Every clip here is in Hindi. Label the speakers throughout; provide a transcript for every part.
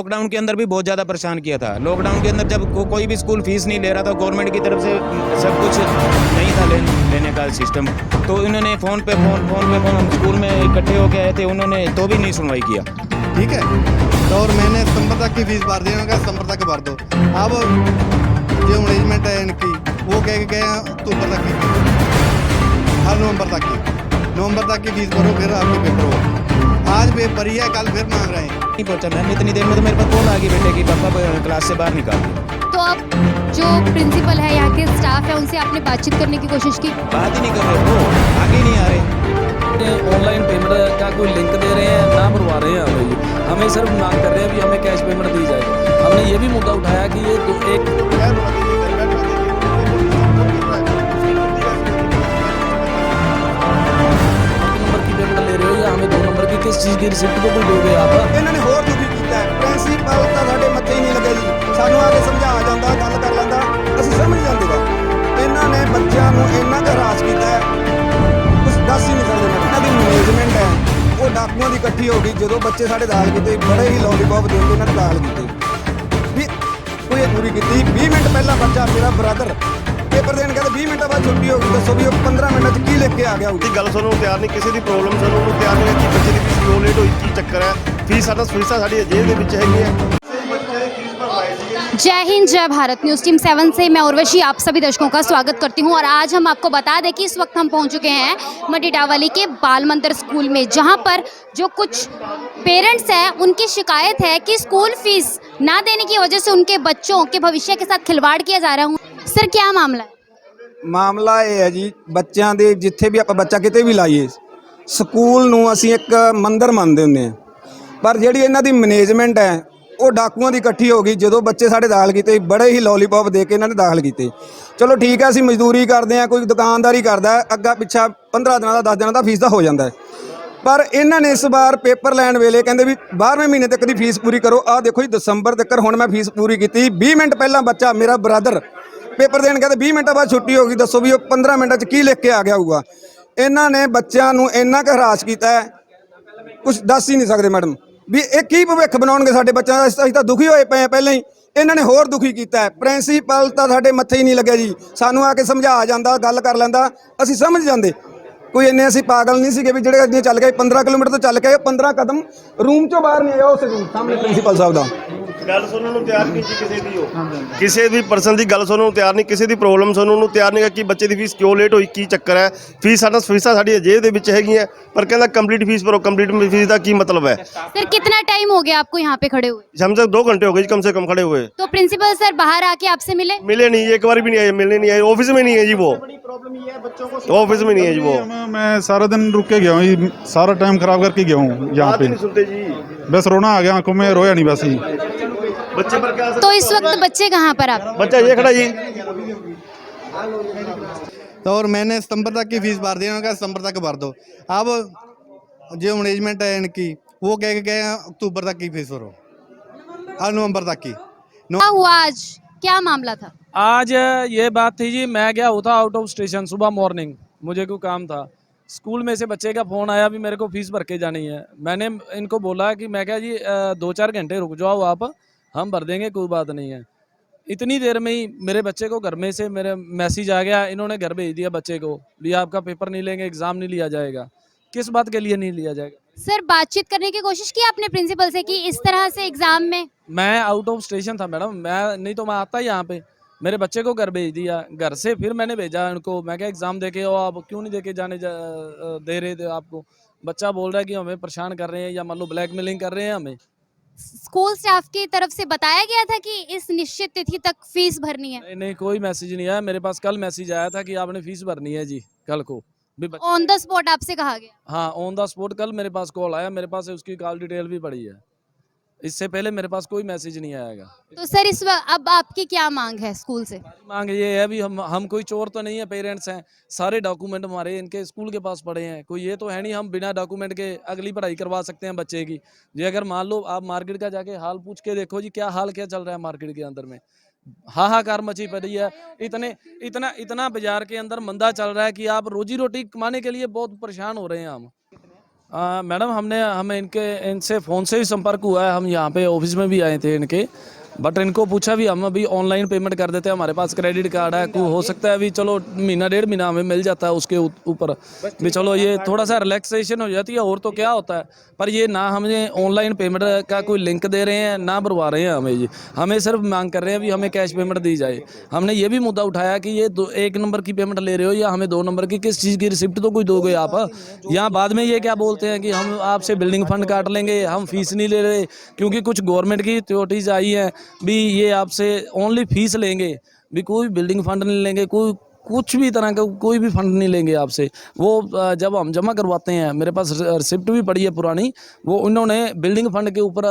Speaker 1: लॉकडाउन के अंदर भी बहुत ज़्यादा परेशान किया था। लॉकडाउन के अंदर जब कोई भी स्कूल फीस नहीं ले रहा था, गवर्नमेंट की तरफ से सब कुछ नहीं था लेने का सिस्टम, तो उन्होंने फ़ोन पे फ़ोन हम स्कूल में इकट्ठे होकर आए थे, उन्होंने तो भी नहीं सुनवाई किया।
Speaker 2: ठीक है, तो और मैंने सितंबर तक की फीस भर दी, उन्होंने कहा सितंबर तक भर दो। अब जो मैनेजमेंट है इनकी वो कह के गए हैं अक्टूबर तक की, हर नवंबर तक की फीस भरो, फिर आपके पेपर हो। आज पेपर ही है, कल फिर मांग रहे हैं।
Speaker 1: नहीं पहुँचा मैम, इतनी देर में तो मेरे पास कॉल आ गई बेटे की पापा क्लास से बाहर निकाल दिया।
Speaker 3: तो अब जो प्रिंसिपल है, यहाँ के स्टाफ है, उनसे आपने बातचीत करने की कोशिश की?
Speaker 1: बात ही नहीं कर रहे, वो आगे ही नहीं आ रहे।
Speaker 4: ऑनलाइन पेमेंट का कोई लिंक दे रहे हैं ना, भरवा रहे हैं हमें सिर्फ मांग कर रहे हैं कि हमें कैश पेमेंट दी जाए। हमने ये भी मुद्दा उठाया कि ये नंबर की पेमेंट ले रहे हो या हमें 2 नंबर की, किस चीज़ की रिसिप्ट को कोई दोगे आप?
Speaker 2: ਇਹਨਾਂ ਨੇ ਹੋਰ ਦੁਖੀ ਕੀਤਾ ਹੈ। ਪ੍ਰਿੰਸੀਪਲ ਤਾਂ ਸਾਡੇ ਮੱਥੇ ਹੀ ਨਹੀਂ ਲੱਗੇ ਜੀ, ਸਾਨੂੰ ਆ ਕੇ ਸਮਝਾ ਜਾਂਦਾ, ਗੱਲ ਕਰ ਲੈਂਦਾ, ਅਸੀਂ ਸਮਝ ਜਾਂਦੇ ਵਾ। ਇਹਨਾਂ ਨੇ ਬੱਚਿਆਂ ਨੂੰ ਇੰਨਾ ਕੁ ਹਰਾਸ ਕੀਤਾ ਹੈ, ਕੁਝ ਦੱਸ ਹੀ ਨਹੀਂ ਸਕਦੇ। ਇਹਨਾਂ ਦੀ ਮੈਨੇਜਮੈਂਟ ਹੈ ਉਹ ਡਾਕੂਆਂ ਦੀ ਇਕੱਠੀ ਹੋ ਗਈ, ਜਦੋਂ ਬੱਚੇ ਸਾਡੇ ਦਾਖਲ ਕੀਤੇ ਬੜੇ ਹੀ ਲੋਲੀਪੌਪ ਦੇ ਕੇ ਇਹਨਾਂ ਨੇ ਦਾਖਲ ਕੀਤੇ ਵੀ ਕੋਈ ਪੂਰੀ ਕੀਤੀ। 20 ਮਿੰਟ ਪਹਿਲਾਂ ਬੱਚਾ ਮੇਰਾ ਬ੍ਰਦਰ पेपर देने कहते 20 मिनट बाद छुट्टी होगी, दसो भी 15 मिनट की लेके आ गया।
Speaker 5: गल सुनने तैयार नहीं, किसी की प्रॉब्लम सुनने तैयार नहीं कि बच्चे की फीस क्यों लेट हुई, की चक्कर है, फीस साडा फीसा साडी जेब दे विच हैगी है।
Speaker 3: जय हिंद, जय भारत। न्यूज़ टीम 7 से मैं उर्वशी आप सभी दर्शकों का स्वागत करती हूं। और आज हम आपको बता दें कि इस वक्त हम पहुंच चुके हैं मटिडावली के बाल मंदिर स्कूल में, जहां पर जो कुछ पेरेंट्स हैं उनकी शिकायत है कि स्कूल फीस ना देने की वजह से उनके बच्चों के भविष्य के साथ खिलवाड़ किया जा रहा है। सर, क्या मामला है?
Speaker 2: ਮਾਮਲਾ ਇਹ ਹੈ ਜੀ, ਬੱਚਿਆਂ ਦੇ ਜਿੱਥੇ ਵੀ ਆਪਾਂ ਬੱਚਾ ਕਿਤੇ ਵੀ ਲਾਈਏ, ਸਕੂਲ ਨੂੰ ਅਸੀਂ ਇੱਕ ਮੰਦਰ ਮੰਨਦੇ ਹੁੰਦੇ ਹਾਂ, ਪਰ ਜਿਹੜੀ ਇਹਨਾਂ ਦੀ ਮੈਨੇਜਮੈਂਟ ਹੈ ਉਹ ਡਾਕੂਆਂ ਦੀ ਇਕੱਠੀ ਹੋ ਗਈ। ਜਦੋਂ ਬੱਚੇ ਸਾਡੇ ਦਾਖਲ ਕੀਤੇ, ਬੜੇ ਹੀ ਲੋਲੀਪੌਪ ਦੇ ਕੇ ਇਹਨਾਂ ਨੇ ਦਾਖਲ ਕੀਤੇ। ਚਲੋ ਠੀਕ ਹੈ, ਅਸੀਂ ਮਜ਼ਦੂਰੀ ਕਰਦੇ ਹਾਂ, ਕੋਈ ਦੁਕਾਨਦਾਰੀ ਕਰਦਾ, ਅੱਗਾ ਪਿੱਛਾ 15 ਦਿਨਾਂ ਦਾ 10 ਦਿਨਾਂ ਦਾ ਫੀਸ ਦਾ ਹੋ ਜਾਂਦਾ ਹੈ। ਪਰ ਇਹਨਾਂ ਨੇ ਇਸ ਵਾਰ ਪੇਪਰ ਲੈਣ ਵੇਲੇ ਕਹਿੰਦੇ ਵੀ 12ਵੇਂ ਮਹੀਨੇ ਤੱਕ ਦੀ ਫੀਸ ਪੂਰੀ ਕਰੋ। ਆਹ ਦੇਖੋ ਜੀ, ਦਸੰਬਰ ਤੱਕ ਹੁਣ ਮੈਂ ਫੀਸ ਪੂਰੀ ਕੀਤੀ। 20 ਮਿੰਟ ਪਹਿਲਾਂ ਬੱਚਾ ਮੇਰਾ ਬ੍ਰਦਰ पेपर देने कहते 20 मिनट बाद छुट्टी होगी, दसो भी 15 मिनट की लेके आ गया होगा। इन्होंने बच्चों को इन्ना क हरास किया है, कुछ दस ही नहीं सकते मैडम भी ये की भविख बनाउणगे साडे बच्चों दा। असीं तां दुखी होए पे पहले ही, इन्होंने होर दुखी किया है। प्रिंसीपल तो साडे मत्थे ही नहीं लगे जी, सानू आके समझा जाता, गल कर लैंदा, असीं समझ जाते। कोई इन्ने असीं पागल नहीं सीगे भी ਜਿਹੜੇ ਅੱਗੇ ਚੱਲ ਗਏ 15 किलोमीटर तो चल के 15 कदम रूम चों बाहर नहीं आया। उस सामने प्रिंसीपल साहब ਦਾ
Speaker 5: गल सुनने ਨੂੰ ਤਿਆਰ ਨਹੀਂ ਕਿਸੇ ਦੀ ਹੋ, ਕਿਸੇ ਵੀ ਪਰਸਨ ਦੀ ਗੱਲ ਸੁਣਨ ਨੂੰ ਤਿਆਰ ਨਹੀਂ, ਕਿਸੇ ਦੀ ਪ੍ਰੋਬਲਮ ਸੁਣਨ ਨੂੰ ਤਿਆਰ ਨਹੀਂ ਕਿ ਬੱਚੇ ਦੀ ਫੀਸ ਕਿਉਂ ਲੇਟ ਹੋਈ, ਕੀ ਚੱਕਰ ਹੈ। ਫੀਸ ਫੀਸਾਂ ਸਾਡੀ ਜੇਬ ਦੇ ਵਿੱਚ ਹੈਗੀਆਂ, ਪਰ ਕਹਿੰਦਾ ਕੰਪਲੀਟ ਫੀਸ ਭਰੋ। ਕੰਪਲੀਟ फीस ਦਾ ਕੀ मतलब है?
Speaker 3: सर, कितना टाइम हो गया आपको यहाँ पे खड़े हुए?
Speaker 5: हम तक 2 घंटे हो गए कम से कम खड़े हुए।
Speaker 3: तो प्रिंसिपल सर बाहर आके आपसे मिले
Speaker 5: नहीं, एक बार भी नहीं आए, मिलने नहीं आए। ऑफिस में नहीं है जी वो, ऑफिस में नहीं है जी वो।
Speaker 6: मैं सारा दिन रुक के गया हूँ, सारा टाइम खराब करके गया हूँ यहाँ पे।
Speaker 5: नहीं सुनते जी,
Speaker 6: बस रोना आ गया आंखों में, रोया नहीं बस ही।
Speaker 5: बच्चे पर क्या
Speaker 3: तो इस वक्त बच्चे कहाँ पर आप?
Speaker 5: बच्चा ये खड़ा जी।
Speaker 2: तो और मैंने सितंबर तक की फीस भर दी, उन्होंने कहा सितंबर तक भर दो। अब जो मैनेजमेंट है इनकी वो कह के गए हैं अक्टूबर तक की फीस भरो, हर नवंबर तक की।
Speaker 3: क्या हुआ आज, क्या मामला था?
Speaker 4: आज ये बात थी जी, मैं गया होता आउट ऑफ स्टेशन सुबह मॉर्निंग, मुझे कोई काम था। स्कूल में से बच्चे का फ़ोन आया भी मेरे को फीस भर के जानी है। मैंने इनको बोला कि मैं क्या जी 2-4 घंटे रुक जाओ आप, हम भर देंगे, कोई बात नहीं है। इतनी देर में ही मेरे बच्चे को घर में से मेरे मैसेज आ गया, इन्होंने घर भेज दिया बच्चे को भी आपका पेपर नहीं लेंगे, एग्ज़ाम नहीं लिया जाएगा। किस बात के लिए नहीं लिया जाएगा?
Speaker 3: सर, बातचीत करने की कोशिश की आपने प्रिंसिपल से कि इस तरह से एग्जाम में?
Speaker 4: मैं आउट ऑफ स्टेशन था मैडम, मैं नहीं तो मैं आता यहाँ पे। मेरे बच्चे को घर भेज दिया, घर से फिर मैंने भेजा उनको, मैं क्या एग्ज़ाम दे के आप क्यों नहीं दे के दे रहे थे आपको। बच्चा बोल रहा है कि हमें परेशान कर रहे हैं या मान लो ब्लैकमेलिंग कर रहे हैं हमें।
Speaker 3: स्कूल स्टाफ की तरफ से बताया गया था कि इस निश्चित तिथि तक फीस भरनी है?
Speaker 4: नहीं, कोई मैसेज नहीं आया मेरे पास। कल मैसेज आया था कि आपने फीस भरनी है जी, कल को भी
Speaker 3: ऑन द स्पॉट आपसे कहा गया?
Speaker 4: हाँ, ऑन द स्पॉट कल मेरे पास कॉल आया, मेरे पास उसकी कॉल डिटेल भी पड़ी है। इससे पहले मेरे पास कोई मैसेज नहीं आएगा।
Speaker 3: तो सर इस वक्त अब आपकी क्या मांग है स्कूल से?
Speaker 4: मांग ये है भी हम कोई चोर तो नहीं है, पेरेंट्स हैं, सारे डॉक्यूमेंट हमारे इनके स्कूल के पास पड़े हैं। कोई ये तो है नहीं हम बिना डॉक्यूमेंट के अगली पढ़ाई करवा सकते हैं बच्चे की। जी अगर मान लो आप मार्केट का जाके हाल पूछ के देखो जी, क्या हाल क्या चल रहा है मार्केट के अंदर में, हाहाकार मची पड़ी है। इतना बाजार के अंदर मंदा चल रहा है कि आप रोजी रोटी कमाने के लिए बहुत परेशान हो रहे हैं हम। मैडम हमें इनसे फ़ोन से ही संपर्क हुआ है। हम यहाँ पे ऑफिस में भी आए थे इनके, बट इनको पूछा भी, हम अभी ऑनलाइन पेमेंट कर देते हैं, हमारे पास क्रेडिट कार्ड है, कोई हो सकता है अभी चलो महीना डेढ़ महीना हमें मिल जाता है उसके ऊपर भी, चलो ये थोड़ा सा रिलैक्सेशन हो जाती है, और तो क्या होता है। पर ये ना हमें ऑनलाइन पेमेंट का कोई लिंक दे रहे हैं, ना भरवा रहे हैं हमें, ये हमें सिर्फ मांग कर रहे हैं भी हमें कैश पेमेंट दी जाए। हमने ये भी मुद्दा उठाया कि ये एक नंबर की पेमेंट ले रहे हो या हमें 2 नंबर की, किस चीज़ की रिसिप्ट तो कोई दोगे आप। यहाँ बाद में ये क्या बोलते हैं कि हम आपसे बिल्डिंग फंड काट लेंगे, हम फीस नहीं ले रहे, क्योंकि कुछ गवर्नमेंट की अथॉरिटीज आई हैं भी, ये आपसे ओनली फीस लेंगे भी, कोई बिल्डिंग फंड नहीं लेंगे, कोई कुछ भी तरह का कोई भी फंड नहीं लेंगे आपसे। वो जब हम जमा करवाते हैं, मेरे पास रिसिप्ट भी पड़ी है पुरानी, वो उन्होंने बिल्डिंग फंड के ऊपर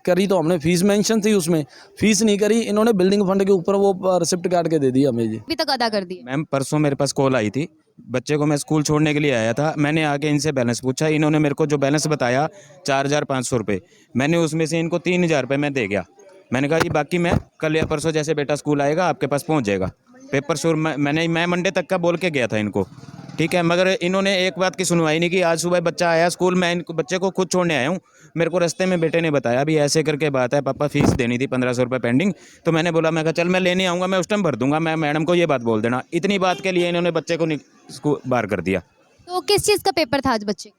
Speaker 4: करी, तो हमने फीस मेंशन थी उसमें, फीस नहीं करी, इन्होंने बिल्डिंग फंड के ऊपर वो रिसिप्ट काट के दे दी हमें जी।
Speaker 3: अभी तक अदा कर दिए?
Speaker 1: मैम परसों मेरे पास कॉल आई थी, बच्चे को मैं स्कूल छोड़ने के लिए आया था, मैंने आके इनसे बैलेंस पूछा, इन्होंने मेरे को जो बैलेंस बताया 4,500 रुपये, मैंने उसमें से इनको 3,000 रुपये मैं दे गया। मैंने कहा जी बाकी मैं कल या परसों जैसे बेटा स्कूल आएगा आपके पास पहुंच जाएगा। पेपर श्योर मैं मंडे तक का बोल के गया था इनको, ठीक है, मगर इन्होंने एक बात की सुनवाई नहीं की। आज सुबह बच्चा आया स्कूल, मैं इनको बच्चे को खुद छोड़ने आया हूँ, मेरे को रास्ते में बेटे ने बताया भी ऐसे करके बात है पापा, फीस देनी थी 1,500 रुपये पेंडिंग। तो मैंने बोला, मैं कहा चल मैं लेने आऊँगा, मैं उस टाइम भर दूंगा, मैं मैडम को ये बात बोल देना। इतनी बात के लिए इन्होंने बच्चे को स्कूल बाहर कर दिया।
Speaker 3: तो किस चीज़ का पेपर था आज बच्चे?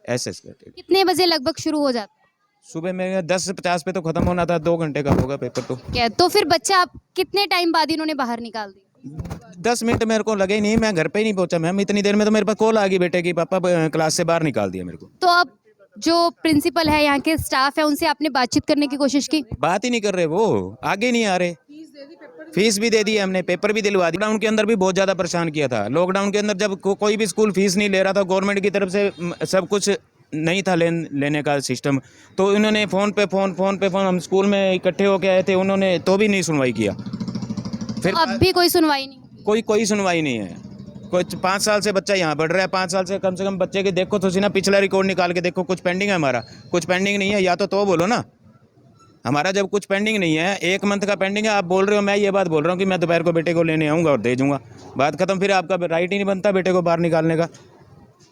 Speaker 1: एसएस
Speaker 3: कितने बजे लगभग शुरू हो जाता
Speaker 1: सुबह में 10:50 पे तो खत्म होना था, 2 घंटे का होगा पेपर। तो
Speaker 3: है? तो फिर बच्चा आप कितने टाइम बाद इन्होंने बाहर निकाल दिया?
Speaker 1: 10 मिनट मेरे को लगे ही नहीं, मैं घर पे ही नहीं पहुंचा मैम। इतनी देर में तो मेरे पास कॉल आ गई बेटे की, पापा क्लास से बाहर निकाल दिया मेरे को।
Speaker 3: तो अब जो प्रिंसिपल है, यहाँ के स्टाफ है, उनसे आपने बातचीत करने की कोशिश की?
Speaker 1: बात ही नहीं कर रहे, वो आगे नहीं आ रहे। फीस भी दे दी है हमने, पेपर भी दिलवा दिया। लॉकडाउन के अंदर भी बहुत ज़्यादा परेशान किया था। लॉकडाउन के अंदर जब कोई भी स्कूल फीस नहीं ले रहा था, गवर्नमेंट की तरफ से सब कुछ नहीं था लेने का सिस्टम, तो उन्होंने फ़ोन पे फ़ोन हम स्कूल में इकट्ठे होके आए थे, उन्होंने तो भी नहीं सुनवाई किया। फिर
Speaker 3: अब भी कोई सुनवाई नहीं?
Speaker 1: कोई सुनवाई नहीं है। कोई 5 साल से बच्चा यहाँ पढ़ रहा है, 5 साल से कम बच्चे के देखो तो सी ना, पिछला रिकॉर्ड निकाल के देखो, कुछ पेंडिंग है हमारा, कुछ पेंडिंग नहीं है, या तो बोलो ना। हमारा जब कुछ पेंडिंग नहीं है, 1 मंथ का पेंडिंग है, आप बोल रहे हो, मैं ये बात बोल रहा हूँ कि मैं दोपहर को बेटे को लेने आऊँगा और दे दूँगा, बात खत्म। फिर आपका राइट ही नहीं बनता बेटे को बाहर निकालने का।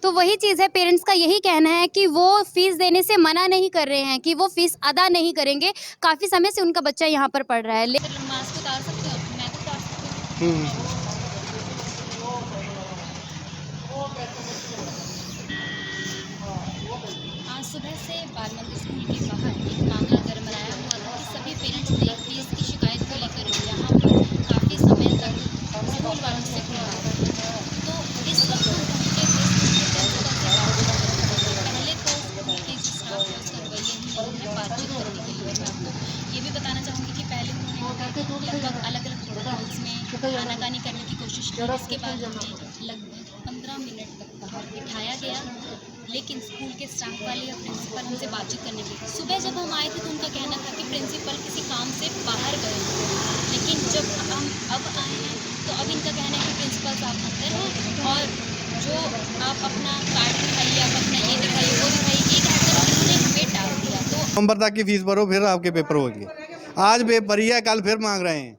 Speaker 3: तो वही चीज़ है, पेरेंट्स का यही कहना है कि वो फीस देने से मना नहीं कर रहे हैं, कि वो फीस अदा नहीं करेंगे। काफ़ी समय से उनका बच्चा यहाँ पर पढ़ रहा है। मास्क उतार सकते हो? मैं तो उतार सकती हूँ। आज सुबह से बाल मंदिर स्कूल के बाहर एक मामला गरमाया हुआ था कि सभी पेरेंट्स ने फीस की शिकायत को लेकर यहाँ पर काफ़ी समय तक स्कूल वालों से घूरा। तो इस वक्त हम पहुँचे पहले तो स्कूल के जो स्टाफ है उसका रवैया ही नहीं है बातचीत करने के लिए। मैं आपको ये भी बताना चाहूँगी कि पहले उन्होंने लगभग अलग अलग प्रोटोकॉल्स में आनाकानी करने की कोशिश की। इसके बाद हमें लगभग 15 मिनट तक बाहर बिठाया गया, लेकिन स्कूल के स्टाफ वाले या प्रिंसिपल हमसे बातचीत करने के लिए। सुबह जब हम आए थे तो उनका कहना था कि प्रिंसिपल किसी काम से बाहर गए, लेकिन जब हम अब आए हैं तो अब इनका कहना है कि प्रिंसिपल साहब अंदर हैं और जो आप अपना कार्ड दिखाइए, आप अपना ये दिखाइए, वो दिखाइए, ये कहकर उन्होंने हमें डाल दिया। तो
Speaker 7: नवंबर तक की फीस भरो, फिर आपके पेपर होंगे। आज पेपर ही है, कल फिर मांग रहे हैं।